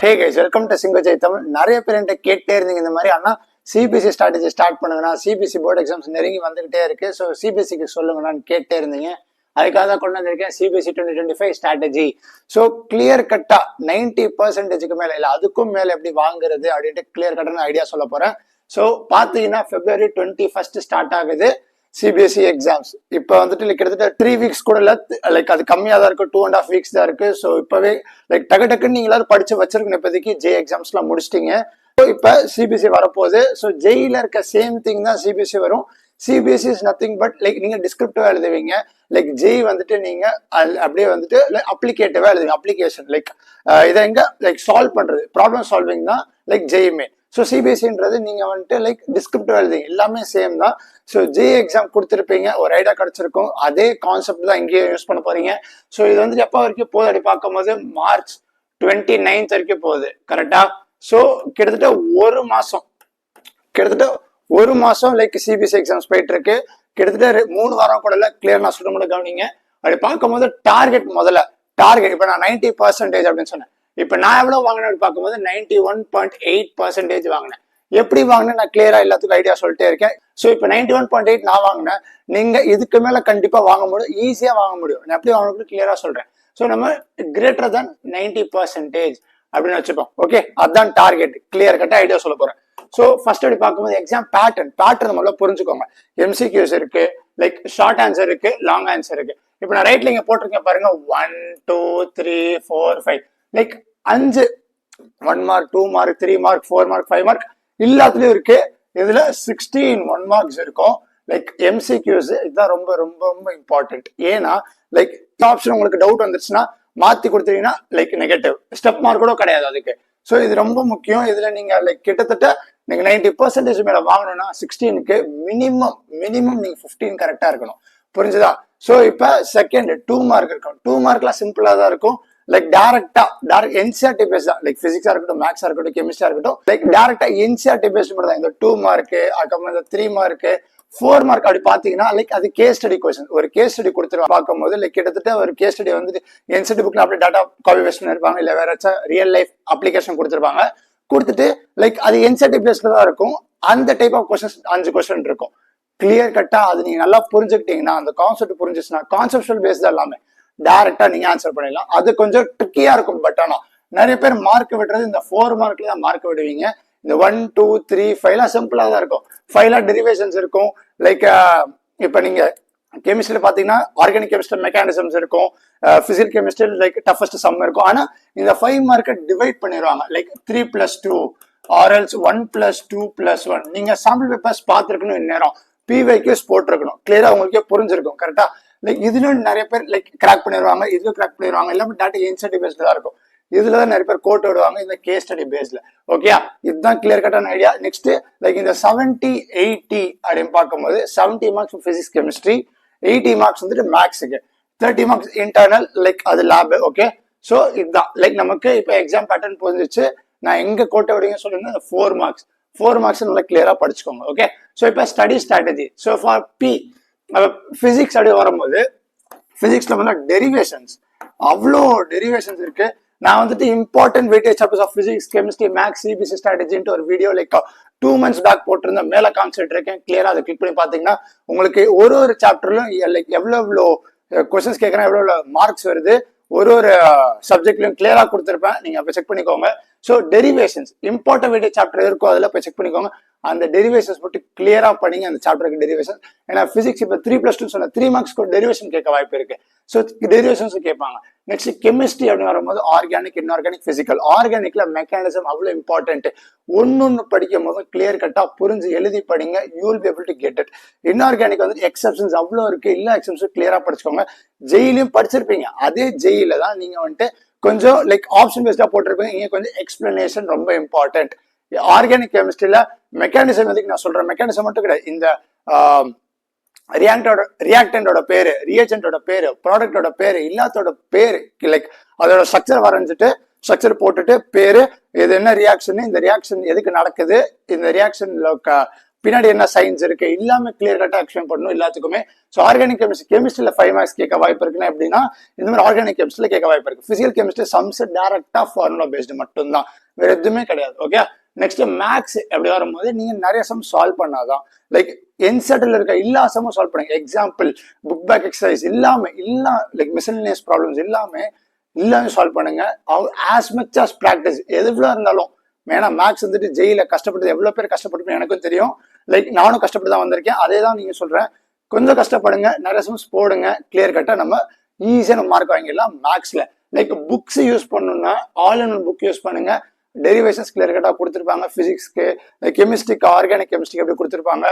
Hey guys, welcome to சிங்கோ ஜெய் தமிழ். நிறைய பேர் என்கிட்ட கேட்டே இருந்தீங்க இந்த மாதிரி. ஆனால் சிபிஎஸ்சி ஸ்ட்ராட்டஜி ஸ்டார்ட் பண்ணுங்கண்ணா, சிபிஎஸ்சி போர்டு எக்ஸாம்ஸ் நெருங்கி வந்துகிட்டே இருக்கு, ஸோ சிபிஎஸ்சிக்கு சொல்லுங்கண்ணான்னு கேட்டே இருந்தீங்க. அதுக்காக தான் கொண்டு வந்திருக்கேன் சிபிஎஸ்சி 2025 ஸ்ட்ராட்டஜி. ஸோ கிளியர் கட்டா 90% மேலே இல்லை அதுக்கும் மேலே எப்படி வாங்குறது அப்படின்ட்டு கிளியர் கட்டான ஐடியா சொல்ல போறேன். ஸோ பார்த்தீங்கன்னா February 21 ஸ்டார்ட் ஆகுது சிபிஎஸ்சி எக்ஸாம்ஸ். இப்போ வந்துட்டு கிட்டத்தட்ட 3 வீக்ஸ் கூட இல்லை, அது கம்மியாக தான் இருக்கு, 2.5 வீக்ஸ் தான் இருக்கு. ஸோ இப்போவே டக்குன்னு நீங்க எல்லாரும் படிச்சு வச்சிருக்கணும். இப்போதைக்கு ஜே எக்ஸாம்ஸ்லாம் முடிச்சிட்டீங்க. ஸோ இப்போ சிபிஎஸ்சி வரப்போகுது. ஸோ ஜெயில இருக்க சேம் திங் தான் சிபிஎஸ்சி வரும். சிபிஎஸ்சி இஸ் நத்திங் பட் நீங்க டிஸ்கிரிப்டிவா எழுதுவீங்க. ஜெய் வந்துட்டு நீங்க அப்படியே வந்துட்டு அப்ளிகேட்டிவா எழுதுவீங்க. அப்ளிகேஷன் இதை எங்க சால்வ் பண்றது, ப்ராப்ளம் சால்விங் தான் ஜெய்மே. ஸோ சிபிஎஸ்சின்றது நீங்க வந்துட்டு டிஸ்கிரிப்டிவ் எழுதுங்க, எல்லாமே சேம் தான். ஸோ ஜே எக்ஸாம் கொடுத்துருப்பீங்க, ஒரு ஐடியா கிடைச்சிருக்கும். அதே கான்செப்ட் தான் இங்கேயே யூஸ் பண்ண போறீங்க. ஸோ இது வந்துட்டு எப்போ வரைக்கும் போகுது அப்படி பார்க்கும்போது March 29 வரைக்கும் போகுது, கரெக்டா? ஸோ கிட்டத்தட்ட ஒரு மாசம் சிபிஎஸ்சி எக்ஸாம்ஸ் போயிட்டு இருக்கு. கிட்டத்தட்ட 3 வாரம் கூட இல்லை. கிளியர் நான் சொல்ல மட்டும் கவனிங்க. அப்படி பார்க்கும்போது டார்கெட் இப்போ நான் 90% அப்படின்னு சொன்னேன். இப்போ நான் எவ்வளவு வாங்கினேன் பார்க்கும்போது 91.8% வாங்கினேன். எப்படி வாங்கினேன் நான் கிளியரா எல்லாத்துக்கும் ஐடியா சொல்லிட்டே இருக்கேன். ஸோ இப்போ 91.8 நான் வாங்கினேன். நீங்க இதுக்கு மேல கண்டிப்பா வாங்க முடியும், ஈஸியா வாங்க முடியும். நான் எப்படி வாங்கணும் கிளியரா சொல்றேன். ஸோ நம்ம கிரேட்டர் than 90% அப்படின்னு வச்சுப்போம். ஓகே, அதுதான் டார்கெட். கிளியர் கட்டா ஐடியா சொல்ல போறேன். ஸோ ஃபர்ஸ்ட் அப்படி பார்க்கும்போது எக்ஸாம் பேட்டர்ன் முதல்ல புரிஞ்சுக்கோங்க. எம்சிக்யூஸ் இருக்கு, ஷார்ட் ஆன்சர் இருக்கு, லாங் ஆன்சர் இருக்கு. இப்போ நான் ரைட்ல இங்க போட்டிருக்கேன் பாருங்க, 1 2 3 4 5 5 1 mark 2 mark 3 mark 4 mark 5 mark எல்லாத்துலயும் இருக்கு. இதுல 16 1 மார்க்ஸ் இருக்கும். எம்சிக்யூஸ் இதுதான் ரொம்ப ரொம்ப ரொம்ப இம்பார்ட்டன்ட். ஏன்னா ஆப்ஷன் உங்களுக்கு டவுட் வந்துருச்சுன்னா மாத்தி கொடுத்தீங்கன்னா நெகட்டிவ் ஸ்டெப் மார்க் கூட கிடையாது அதுக்கு. ஸோ இது ரொம்ப முக்கியம். இதுல நீங்க கிட்டத்தட்ட நீங்க 90% மேல வாங்கணும்னா 16க்கு மினிமம் நீங்க 15 கரெக்டா இருக்கணும். புரிஞ்சுதா? ஸோ இப்ப செகண்ட் 2 மார்க் இருக்கும். 2 மார்க்லாம் சிம்பிளா தான் இருக்கும். டைரக்ட் என்சிஆர்டி பேஸ் தான். பிசிக்ஸா இருக்கட்டும், மேக்ஸா இருக்கட்டும், கெமிஸ்ட்ரியா இருக்கட்டும், டைரக்டா என்சிஆர்டி பேஸ்ட் மட்டும் தான். இந்த 2 மார்க், அதுக்கப்புறம் இந்த 3 மார்க், 4 மார்க் அப்படி பாத்தீங்கன்னா அது கேஸ் ஸ்டடி கொஸ்டின். ஒரு கேஸ் ஸ்டடி கொடுத்துருவா பார்க்கும்போது கிட்டத்தட்ட ஒரு கேஸ் ஸ்டடி வந்துட்டு என்சிடி புக்ல அப்படியே டாட்டா காப்பி பேஸ்ட் பண்ணிருப்பாங்க, இல்ல வேற ஏதாச்சும் ரியல் லைஃப் அப்ளிகேஷன் கொடுத்துருப்பாங்க. கொடுத்துட்டு அது என்சிடி பேஸ்ட்ல தான் இருக்கும். அந்த டைப் ஆஃப் கொஸ்டின்ஸ் 5 கொஸ்டின் இருக்கும். கிளியர் கட்டா அது நீங்க நல்லா புரிஞ்சுக்கிட்டீங்கன்னா, அந்த கான்செப்ட் புரிஞ்சிச்சுன்னா, கான்செப்டுவல் பேஸ் தான் எல்லாமே டைரக்டா நீங்க ஆன்சர் பண்ணிடலாம். அது கொஞ்சம் ட்ரிக்கியா இருக்கும். பட் ஆனா நிறைய பேர் மார்க் விடுறது இந்த 4 மார்க்ல தான் மார்க் விடுவீங்க. இந்த 1 2 3 5 சிம்பிளா தான் இருக்கும். 5 டெரிவேஷன்ஸ் இருக்கும். இப்ப நீங்க கெமிஸ்ட்ரியில பாத்தீங்கன்னா ஆர்கானிக் கெமிஸ்ட்ரி மெக்கானிசம்ஸ் இருக்கும், பிசிக்கல் கெமிஸ்ட்ரி டஃபஸ்ட் சம் இருக்கும். ஆனா இந்த 5 மார்க்கை டிவைட் பண்ணிடுவாங்க. 3 + 2 ஆர்எல்ஸ் 1 + 2 + 1. நீங்க சாம்பிள் பேப்பர்ஸ் பார்த்துருக்கணும், இந்நேரம் பிவைக்யூஸ் போட்டிருக்கணும். கிளியரா உங்களுக்கே புரிஞ்சிருக்கும். கரெக்டா? இதுலயும் நிறைய பேர் கிராக் பண்ணிடுவாங்க, இதுல கிராக் பண்ணிடுவாங்க. எல்லாமே டாட்டா என்சிடி பேஸ்ல தான் இருக்கும். இதுலதான் நிறைய பேர் கோட் விடுவாங்க, இந்த கேஸ் ஸ்டடி பேஸ்ல. ஓகே, இதுதான் கிளியர் கட்டான ஐடியா. நெக்ஸ்ட் இந்த 70 80 அப்படின்னு பார்க்கும்போது 70 மார்க்ஸ் பிசிக்ஸ் கெமிஸ்ட்ரி, 80 மார்க்ஸ் வந்துட்டு மேக்ஸுக்கு, 30 மார்க்ஸ் இன்டர்னல் அது லேப். ஓகே, ஸோ இதுதான் நமக்கு இப்போ எக்ஸாம் பேட்டர்ன் புரிஞ்சிச்சு. நான் எங்க கோட்டை விடுங்க சொல்லுங்க, 4 மார்க்ஸ் நல்லா கிளியரா படிச்சுக்கோங்க. ஓகே, ஸோ இப்போ study strategy. So for physics அப்படி வரும்போது பிசிக்ஸ்ல வந்து டெரிவேஷன்ஸ், அவ்வளோ டெரிவேஷன்ஸ் இருக்கு. நான் வந்துட்டு important weightage chapters of physics chemistry maths CBSE ஸ்ட்ராட்டஜின்ட்டு ஒரு வீடியோ 2 months பேக் போட்டிருந்தேன். மேல கான்செப்ட் இருக்கேன். கிளியரா அதை கிளிக் பண்ணி பாத்தீங்கன்னா உங்களுக்கு ஒரு சாப்டர்லும் எவ்வளோ கொஸ்டின்ஸ் கேட்கறேன், எவ்வளோ மார்க்ஸ் வருது, ஒரு சப்ஜெக்ட்லயும் கிளியரா கொடுத்துருப்பேன். நீங்க அப்ப செக் பண்ணிக்கோங்க. So derivations important weightage chapter இருக்கும், அதுல போய் செக் பண்ணிக்கோங்க. அந்த டெரிவேஷன்ஸ் மட்டும் கிளியரா பண்ணீங்க அந்த சாப்டருக்கு டெரிவேஷன். ஏன்னா பிசிக்ஸ் இப்போ 3 + 2 சொன்ன 3 மார்க்ஸ்க்கு டெரிவேஷன் கேட்க வாய்ப்பு இருக்கு. ஸோ டெரிவேஷன்ஸ் கேட்பாங்க. நெக்ஸ்ட் கெமிஸ்ட்ரி அப்படின்னு வரும்போது ஆர்கானிக், இன்ஆர்கானிக், பிசிக்கல். ஆர்கானிக்ல மெக்கானிசம் அவ்வளோ இம்பார்ட்டன்ட். ஒன்னு படிக்கும் போது கிளியர் கட்டா புரிஞ்சு எழுதி படிங்க. You will be able to get it. Inorganic வந்து எக்ஸப்ஷன்ஸ் அவ்வளோ இருக்கு, எல்லா எக்ஸப்ஷன்ஸும் கிளியரா படிச்சுக்கோங்க. ஜெயிலையும் படிச்சிருப்பீங்க. அதே ஜெயில தான் நீங்க வந்துட்டு கொஞ்சம் ஆப்ஷன் பேஸ்டா போட்டிருப்பீங்க. இங்க கொஞ்சம் எக்ஸ்பிளனேஷன் ரொம்ப இம்பார்ட்டன்ட். ஆர்கானிக் கெமிஸ்ட்ரியில மெக்கானிசம் எதுக்கு நான் சொல்றேன், மெக்கானிசம் மட்டும் கிடையாது, இந்த ரியாக்டன்டோட பேரு, ரியேஜென்டோட பேரு, ப்ராடக்டோட பேரு, எல்லாத்தோட பேரு, அதோட ஸ்ட்ரக்சர் வரைஞ்சிட்டு ஸ்ட்ரக்சர் போட்டுட்டு பேரு, இது என்ன ரியாக்ஷன், இந்த ரியாக்ஷன் எதுக்கு நடக்குது, இந்த ரியாக்ஷன்ல பின்னாடி என்ன சயின்ஸ் இருக்கு எல்லாமே கிளியர் கட்டா எக்ஸ்பிளைன் பண்ணணும் எல்லாத்துக்குமே. ஸோ ஆர்கானிக் கெமிஸ்ட்ரியில 5 மார்க்ஸ் கேட்க வாய்ப்பு இருக்குன்னா எப்படின்னா இந்த மாதிரி ஆர்கானிக் கெமிஸ்ட்ரியில கேட்க வாய்ப்பு இருக்கு. பிசிக்கல் கெமிஸ்ட்ரி சம்ஸ் டைரக்டா ஃபார்முலா பேஸ்டு மட்டும்தான், வேற எதுவுமே கிடையாது. ஓகே, நெக்ஸ்ட் மேக்ஸ் எப்படி வரும்போது நீங்க நிறைய சம் சால்வ் பண்ணாதான், லைக் என்செட்ல இருக்க எல்லா சம்மும் சால்வ் பண்ணுங்க. எக்ஸாம்பிள், புக் பேக் எக்ஸசைஸ் எல்லாமே லைக் மிஸ்செலேனியஸ் ப்ராப்ளம்ஸ் எல்லாமே சால்வ் பண்ணுங்க. ஆஸ் மச் ஆஸ் ப்ராக்டிஸ் எவ்வளோ இருந்தாலும். ஏன்னா மேக்ஸ் வந்துட்டு ஜெயில கஷ்டப்பட்டது எவ்வளவு பேர் கஷ்டப்பட்டு எனக்கும் தெரியும். லைக் நானும் கஷ்டப்பட்டு தான் வந்திருக்கேன். அதே தான் நீங்க சொல்றேன், கொஞ்சம் கஷ்டப்படுங்க, நிறைய சம்ஸ் போடுங்க, கிளியர் கட்டா நம்ம ஈஸியா நம்ம மார்க் வாங்கிடலாம் மேக்ஸ்ல. லைக் புக்ஸ் யூஸ் பண்ணணும்னா all in one book use பண்ணுங்க. டெரிவேஷன்ஸ் கிளியர் கட்டா கொடுத்துருப்பாங்க. பிசிக்ஸ்க்கு, கெமிஸ்ட்ரிக்கு, ஆர்கானிக் கெமிஸ்ட்ரிக்கு எப்படி கொடுத்துருப்பாங்க.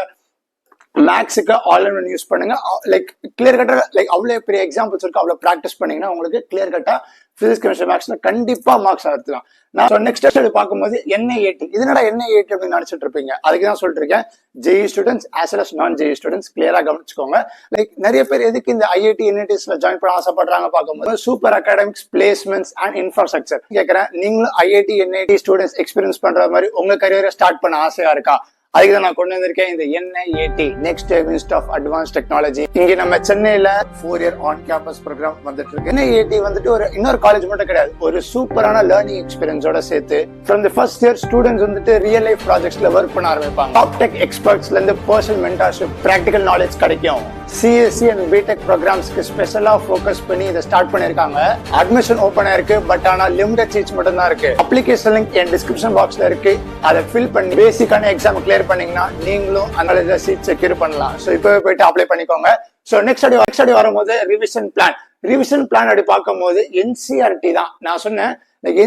மேக்ஸுக்கு ஆல் இன் ஒன் யூஸ் பண்ணுங்க. லைக் கிளியர் கட்டா லைக் அவ்வளவு பெரிய எக்ஸாம்பிள்ஸ் இருக்கு, அவ்வளவு ப்ராக்டிஸ் பண்ணீங்கன்னா உங்களுக்கு கிளியர் கட்டா பிசிக்ஸ் கெமிஸ்ட்ரி மேக்ஸ்ல கண்டிப்பா மார்க்ஸ் எடுத்துக்கலாம். நான் நெக்ஸ்ட் ஸ்டெப் பார்க்கும்போது NIAT, இதனடா NIAT அப்படின்னு நினைச்சிட்டு இருப்பீங்க. அதுக்கு தான் சொல்லிட்டு இருக்கேன், JEE students as well as non JEE students கிளியரா கவனிச்சுக்கோங்க. லைக் நிறைய பேர் எதுக்கு இந்த IIT NITஸ்ல ஜாயின் பண்ண ஆசைப்படுறாங்க பார்க்கும்போது super academics, placements and infrastructure கேட்கறேன். நீங்களும் IIT NIT ஸ்டூடெண்ட்ஸ் எக்ஸ்பீரியன்ஸ் பண்ற மாதிரி உங்க கரியரை ஸ்டார்ட் பண்ண ஆசையா இருக்கா? அதுக்கு தான் நான் கொண்டு வந்திருக்கேன் இந்த NIAT, next institute of advance technology. இங்க நம்ம சென்னையில 4 இயர் ஆன் கேம்பஸ் ப்ரோக்ராம் வந்துட்டு இருக்கு. NIAT வந்துட்டு ஒரு இன்னொரு காலேஜ் மட்டும் கிடையாது, ஒரு சூப்பரான லேர்னிங் எக்ஸ்பீரியன்ஸோட சேர்த்து from the first year students வந்துட்டு ரியல் லைஃப் ப்ராஜெக்ட்ஸ்ல ஒர்க் பண்ண ஆரம்பிப்பாங்க. டாப் டெக் எக்ஸ்பர்ட்ஸ்ல இருந்து பர்சனல் மென்டார்ஷிப், பிராக்டிகல் நாலேஜ் கிடைக்கும். CSC அண்ட் BTech ப்ரோக்ராம்ஸ்க்கு ஸ்பெஷலா ஃபோக்கஸ் பண்ணி இதை ஸ்டார்ட் பண்ணிருக்காங்க. அட்மிஷன் ஓபன் ஆயிருக்கு, பட் ஆனா லிமிடெட் சீட்ஸ் மட்டும் தான் இருக்கு. அப்ளிகேஷன் லிங்க் என் டிஸ்கிரிப்ஷன் பாக்ஸ்ல இருக்கு, அதை ஃபில் பண்ணி பேசிக்கான எக்ஸாம் கிளியர் பண்ணீங்கன்னா நீங்களும் அந்த சீட் செக்யூர் பண்ணலாம். ஸோ இப்பவே போயிட்டு அப்ளை பண்ணிக்கோங்க. ஸோ நெக்ஸ்ட் அடி வரும்போது ரிவிஷன் பிளான் அப்படி பார்க்கும்போது NCERT தான் நான் சொன்னேன்.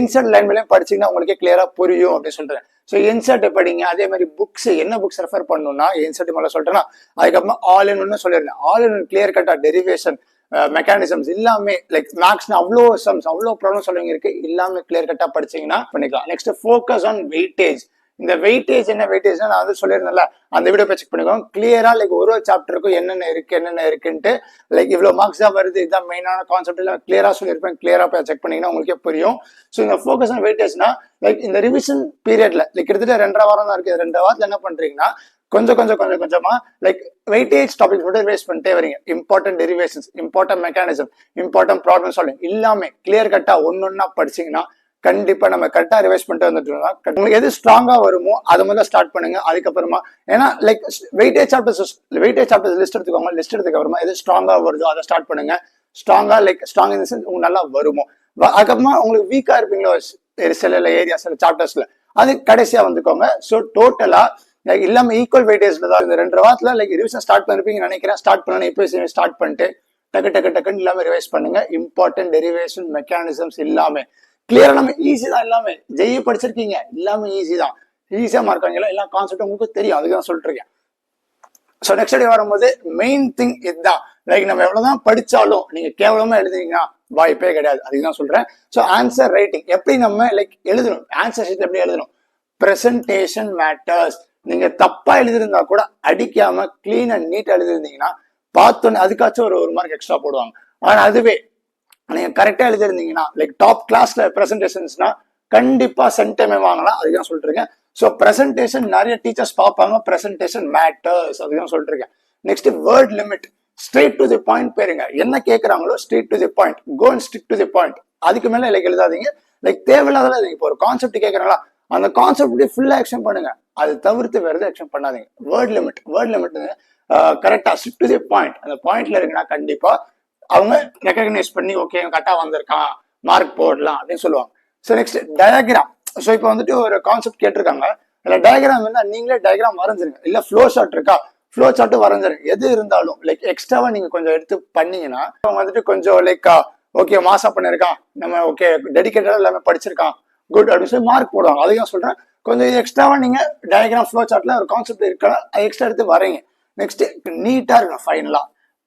NCERT லைன் மேலே படிச்சீங்கன்னா உங்களுக்கு கிளியரா புரியும் அப்படின்னு சொல்றேன். ஸோ NCERT படிங்க. அதே மாதிரி புக்ஸ் என்ன புக்ஸ் ரெஃபர் பண்ணணும்னா NCERT மேலே சொல்றேன்னா அதுக்கப்புறமா ஆல் இன் ஒன்னு சொல்லியிருந்தேன். ஆல் இன் ஒன் கிளியர் கட்டா டெரிவேஷன், மெக்கானிசம்ஸ் எல்லாமே லைக் மேக்ஸ் அவ்வளோ சம்ஸ் அவ்வளோ ப்ராப்ளம் சொல்லுங்க இருக்கு, எல்லாமே கிளியர் கட்டா படிச்சீங்கன்னா பண்ணிக்கலாம். Next focus on weightage. இந்த வெயிட்டேஜ் என்ன வெயிட்டேஜ்னா நான் வந்து சொல்லியிருந்தேன்ல, அந்த வீடியோ போய் செக் பண்ணிக்கோங்க. கிளியரா லைக் ஒரு சாப்டருக்கும் என்னென்ன இருக்குன்ட்டு லைக் இவ்வளவு மார்க்ஸ் தான் வருது, இதுதான் மெயினான கான்செப்ட் எல்லாம் கிளியரா சொல்லியிருப்பேன். கிளியரா போய் செக் பண்ணீங்கன்னா உங்களுக்கே புரியும். ஸோ இந்த ஃபோக்கஸ் ஆன் வெயிட்டேஜ்னா லைக் இந்த ரிவிஷன் பீரியட்ல லைக் கிட்டத்தட்ட 2.5 வாரம் தான் இருக்கு. 2 வாரத்துல என்ன பண்றீங்கன்னா கொஞ்சமா லைக் வெயிட்டேஜ் டாபிக் மட்டும் ரிவைஸ் பண்ணிட்டே வரீங்க. Important derivations, important mechanism, important problem solving எல்லாமே கிளியர் கட்டா ஒன்னொன்னா படிச்சீங்கன்னா கண்டிப்பா நம்ம கரெக்டா ரிவைஸ் பண்ணிட்டு வந்துட்டு உங்களுக்கு எது ஸ்ட்ராங்கா வருமோ அதை முதல்ல ஸ்டார்ட் பண்ணுங்க. அதுக்கப்புறமா ஏன்னா லைக் வெயிட்டேஜ் சாப்டர்ஸ் லிஸ்ட் எடுத்துக்கோங்க. லிஸ்ட் எடுத்துக்க அப்புறமா எது ஸ்ட்ராங்கா வருதோ அதை ஸ்டார்ட் பண்ணுங்க. ஸ்ட்ராங் இந்த சென்ஸ் உங்களுக்கு நல்லா வருமோ. அதுக்கப்புறமா உங்களுக்கு வீக்கா இருப்பீங்களோ சில ஏரியா சில சாப்டர்ஸ்ல, அது கடைசியா வந்துக்கோங்க. ஸோ டோட்டலா இல்லாம ஈக்குவல் வெயிட்டேஜ்ல தான் இந்த 2 வாரத்துல லைக் ரிவிஷன் ஸ்டார்ட் பண்ணிருப்பீங்கன்னு நினைக்கிறேன். ஸ்டார்ட் பண்ணணும், இப்போ ஸ்டார்ட் பண்ணிட்டு டக்குன்னு இல்லாம ரிவைஸ் பண்ணுங்க. இம்பார்ட்டன்ட் டெரிவேஷன், மெக்கானிசம்ஸ் எல்லாமே கிளியரா நம்ம ஈஸி தான். எல்லாமே JEE படிச்சிருக்கீங்க, எல்லாமே ஈஸி தான். ஈஸியா மார்க் வாங்கலாம், எல்லா கான்செப்டும் உங்களுக்கு தெரியும். அதுக்கு தான் சொல்லிட்டு இருக்கேன். ஸோ நெக்ஸ்ட் டே வரும்போது மெயின் திங் இதுதான். லைக் நம்ம எவ்வளவுதான் படிச்சாலும் நீங்க கேவலமா எழுதுனீங்கன்னா வாய்ப்பே கிடையாது. அதுக்கு தான் சொல்றேன். ஸோ ஆன்சர் ரைட்டிங் எப்படி நம்ம லைக் எழுதணும், ஆன்சர் ஷீட் எப்படி எழுதணும், பிரசன்டேஷன் மேட்டர்ஸ். நீங்க தப்பா எழுதிருந்தா கூட அடிக்காம கிளீன் அண்ட் நீட்டா எழுதிருந்தீங்கன்னா பார்த்தோன்னே அதுக்காச்சும் ஒரு மார்க் எக்ஸ்ட்ரா போடுவாங்க. ஆனா அதுவே நீங்க கரெக்டா எழுதிருந்தீங்கன்னா லைக் டாப் கிளாஸ்ல பிரசன்டேஷன்ஸ்னா கண்டிப்பா சென்டமே வாங்கலாம். அதுதான் சொல்லிட்டு இருக்கேன். ஸோ பிரசன்டேஷன் நிறைய டீச்சர்ஸ் பார்ப்பாங்க, பிரசன்டேஷன் மேட்டர்ஸ். அதுதான் சொல்லிட்டு இருக்கேன். Next word limit, straight to the point போயிருங்க. என்ன கேட்கறாங்களோ straight to the point, go and stick to the point. அதுக்கு மேல லைக் எழுதாதீங்க. லைக் தேவையில்லாத இப்போ ஒரு கான்செப்ட் கேட்கறாங்களா அந்த கான்செப்ட் ஃபுல்லா ஆக்ஷன் பண்ணுங்க. அது தவிர்த்து வேற எதுவும் ஆக்ஷன் பண்ணாதீங்க. வேர்ட் லிமிட் கரெக்டா ஸ்டிக் டு தி பாயிண்ட். அந்த பாயிண்ட்ல இருக்குன்னா கண்டிப்பா அவங்க ரெகக்னைஸ் பண்ணி ஓகே கரெக்டா வந்திருக்கான், மார்க் போடலாம் அப்படின்னு சொல்லுவாங்க. So next diagram. ஸோ இப்போ வந்துட்டு ஒரு கான்செப்ட் கேட்டிருக்காங்க, அதுல டயக்ராம் இருந்தா நீங்களே டயக்ராம் வரைஞ்சிருங்க. இல்ல ஃப்ளோ சார்ட் இருக்கா, ஃப்ளோ சார்ட் வரைஞ்சிருங்க. எது இருந்தாலும் லைக் எக்ஸ்ட்ராவா நீங்க கொஞ்சம் எடுத்து பண்ணீங்கன்னா அவங்க வந்துட்டு கொஞ்சம் லைக் ஓகே மாசா பண்ணிருக்கான், நம்ம ஓகே டெடிகேட்டடா எல்லாமே படிச்சிருக்கான், குட் அப்படின்னு சொல்லி மார்க் போடுவாங்க. அதுதான் சொல்றேன். கொஞ்சம் இது எக்ஸ்ட்ராவா நீங்க டயக்ராம் ஃப்ளோ சார்ட்ல ஒரு கான்செப்ட் இருக்கா எக்ஸ்ட்ரா எடுத்து வரைங்க. நெக்ஸ்ட் நீட்டா இருக்கணும். ஃபைனலா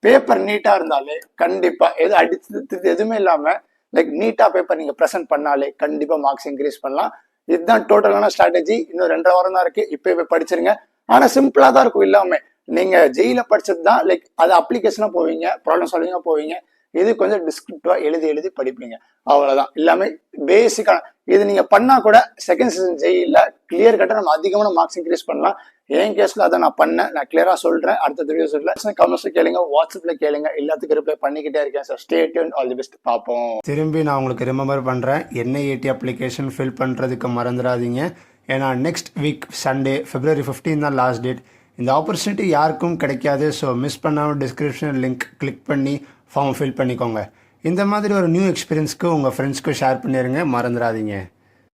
பேப்பர் நீட்டா இருந்தாலே கண்டிப்பா எது அடிச்சு எதுவுமே இல்லாம லைக் நீட்டா பேப்பர் நீங்க ப்ரெசென்ட் பண்ணாலே கண்டிப்பா மார்க்ஸ் இன்க்ரீஸ் பண்ணலாம். இதுதான் டோட்டலான ஸ்ட்ராட்டஜி. இன்னும் 2.5 வாரம் தான் இருக்கு. இப்பவே படிச்சிருங்க. ஆனா சிம்பிளா தான் இருக்கும். இல்லாம நீங்க JEE படிச்சது தான் லைக் அது அப்ளிகேஷனா போவீங்க, ப்ராப்ளம் சால்விங்கா போவீங்க. இது கொஞ்சம் டிஸ்கிரிப்டிவா எழுதி படிப்பீங்க. அவ்வளவுதான். எல்லாமே பேசிக்கான இது நீங்க பண்ணா கூட செகண்ட் சீசன் ஜெயில கிளியர் கட்டா நம்ம அதிகமான மார்க்ஸ் இன்க்ரீஸ் பண்ணலாம். என் கேஸ்ல அதை நான் பண்ணேன். நான் கிளியரா சொல்றேன். அடுத்த வீடியோஸ்ல கமெண்ட்ஸ் கேளுங்க, வாட்ஸ்அப்ல கேளுங்க, எல்லாத்துக்கும் ரிப்ளை பண்ணிக்கிட்டே இருக்கேன் sir. Stay tune, all the best. பார்ப்போம். திரும்பி நான் உங்களுக்கு ரிமெம்பர் பண்ணுறேன், NIAT அப்ளிகேஷன் ஃபில் பண்ணுறதுக்கு மறந்துடாதீங்க. ஏன்னா நெக்ஸ்ட் வீக் சண்டே February 15 தான் லாஸ்ட் டேட். இந்த ஆப்பர்ச்சுனிட்டி யாருக்கும் கிடைக்காது. ஸோ மிஸ் பண்ணாமல் டிஸ்கிரிப்ஷன் லிங்க் கிளிக் பண்ணி ஃபார்ம் ஃபில் பண்ணிக்கோங்க. இந்த மாதிரி ஒரு நியூ எக்ஸ்பீரியன்ஸ்க்கு உங்கள் ஃப்ரெண்ட்ஸ்க்கு ஷேர் பண்ணிடுங்க, மறந்துடாதீங்க.